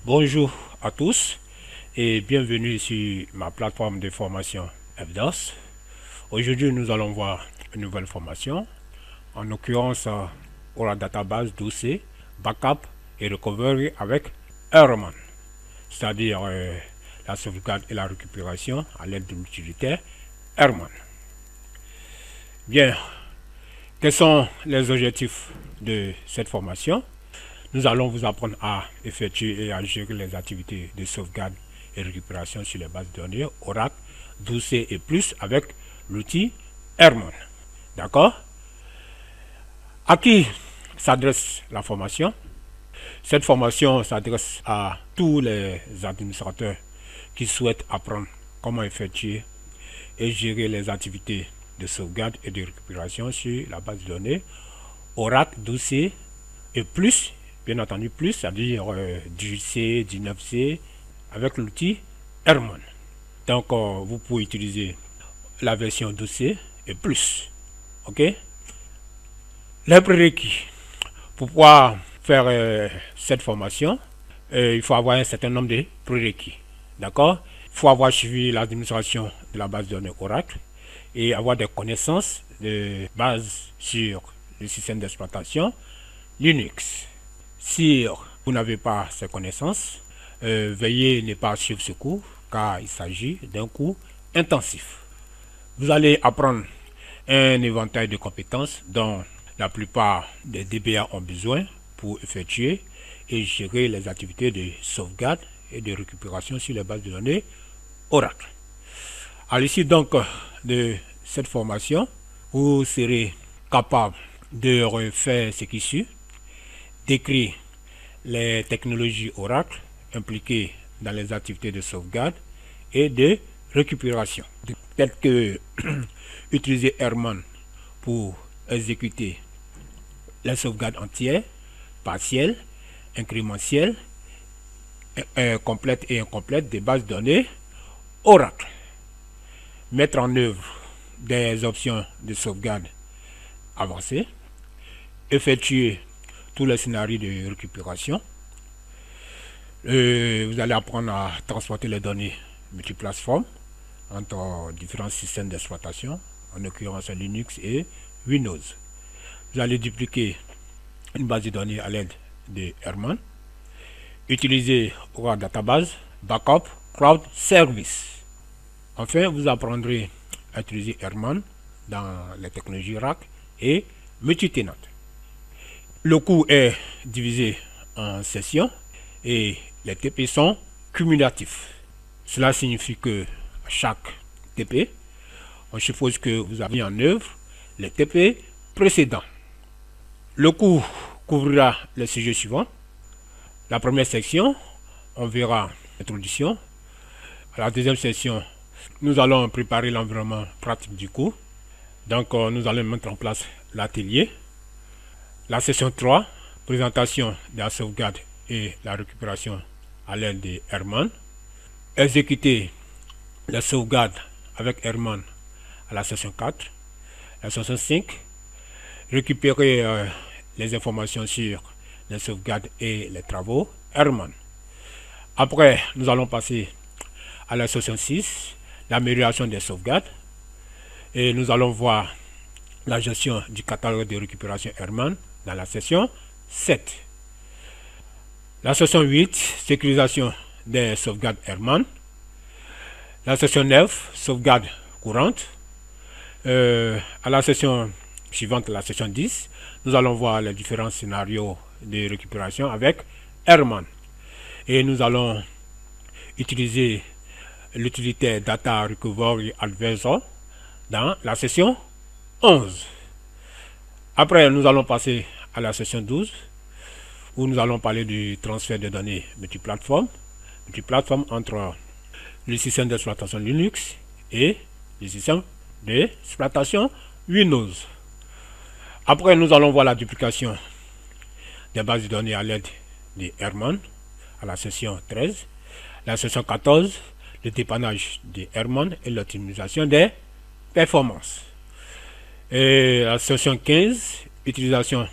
Bonjour à tous et bienvenue sur ma plateforme de formation FDOS. Aujourd'hui, nous allons voir une nouvelle formation, en l'occurrence Oracle Database dossier, backup et recovery avec Airman, c'est-à-dire la sauvegarde et la récupération à l'aide de l'utilitaire Airman. Bien, quels sont les objectifs de cette formation? Nous allons vous apprendre à effectuer et à gérer les activités de sauvegarde et récupération sur les bases de données Oracle, dossier et plus avec l'outil Airman. D'accord? À qui s'adresse la formation? Cette formation s'adresse à tous les administrateurs qui souhaitent apprendre comment effectuer et gérer les activités de sauvegarde et de récupération sur la base de données Oracle, dossier et plus, bien entendu plus, c'est-à-dire 18C, 19C, avec l'outil Airman. Donc vous pouvez utiliser la version dossier et plus. Ok? Les prérequis pour pouvoir faire cette formation, il faut avoir un certain nombre de prérequis. D'accord? Il faut avoir suivi l'administration de la base de données Oracle et avoir des connaissances de base sur le système d'exploitation Linux. Si vous n'avez pas ces connaissances, veuillez ne pas suivre ce cours car il s'agit d'un cours intensif. Vous allez apprendre un éventail de compétences dont la plupart des DBA ont besoin pour effectuer et gérer les activités de sauvegarde et de récupération sur les bases de données Oracle. À l'issue donc de cette formation, vous serez capable de refaire ce qui suit, décrire les technologies Oracle impliquées dans les activités de sauvegarde et de récupération, telles que utiliser Airman pour exécuter la sauvegarde entière, partielle, incrémentielle, complète et incomplète des bases de données Oracle. Mettre en œuvre des options de sauvegarde avancées, effectuer tous les scénarios de récupération. Vous allez apprendre à transporter les données multiplateformes entre différents systèmes d'exploitation, en l'occurrence Linux et Windows. Vous allez dupliquer une base de données à l'aide de Airman, utiliser Oracle Database, Backup, Cloud Service. Enfin, vous apprendrez à utiliser Airman dans les technologies RAC et multitenant. Le cours est divisé en sessions et les TP sont cumulatifs. Cela signifie que à chaque TP, on suppose que vous avez en œuvre les TP précédents. Le cours couvrira les sujets suivants. La première section, on verra l'introduction. À la deuxième section, nous allons préparer l'environnement pratique du cours. Donc, nous allons mettre en place l'atelier. La session 3, présentation de la sauvegarde et la récupération à l'aide de Airman. Exécuter la sauvegarde avec Airman à la session 4. La session 5, récupérer les informations sur les sauvegardes et les travaux Airman. Après, nous allons passer à la session 6, l'amélioration des sauvegardes. Et nous allons voir la gestion du catalogue de récupération Airman dans la session 7. La session 8, sécurisation des sauvegardes Airman. La session 9, sauvegarde courante. À la session suivante, la session 10, nous allons voir les différents scénarios de récupération avec Airman. Et nous allons utiliser l'utilitaire Data Recovery Advisor dans la session 11. Après, nous allons passer à la session 12 où nous allons parler du transfert de données multiplateforme entre le système d'exploitation Linux et le système d'exploitation Windows. Après, nous allons voir la duplication des bases de données à l'aide de Airman à la session 13. La session 14, le dépannage de Airman et l'optimisation des performances. Et la session 15, utilisation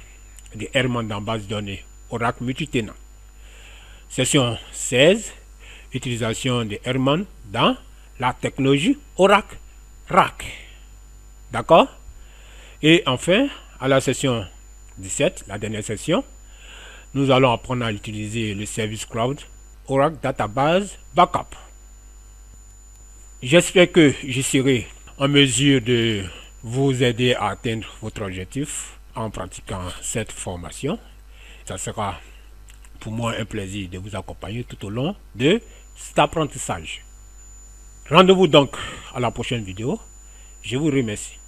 de Airman dans base de données Oracle multitenant. Session 16, utilisation de Herman dans la technologie Oracle RAC. D'accord? Et enfin, à la session 17, la dernière session, nous allons apprendre à utiliser le service cloud Oracle Database Backup. J'espère que je serai en mesure de vous aider à atteindre votre objectif en pratiquant cette formation. Ça sera pour moi un plaisir de vous accompagner tout au long de cet apprentissage. Rendez-vous donc à la prochaine vidéo. Je vous remercie.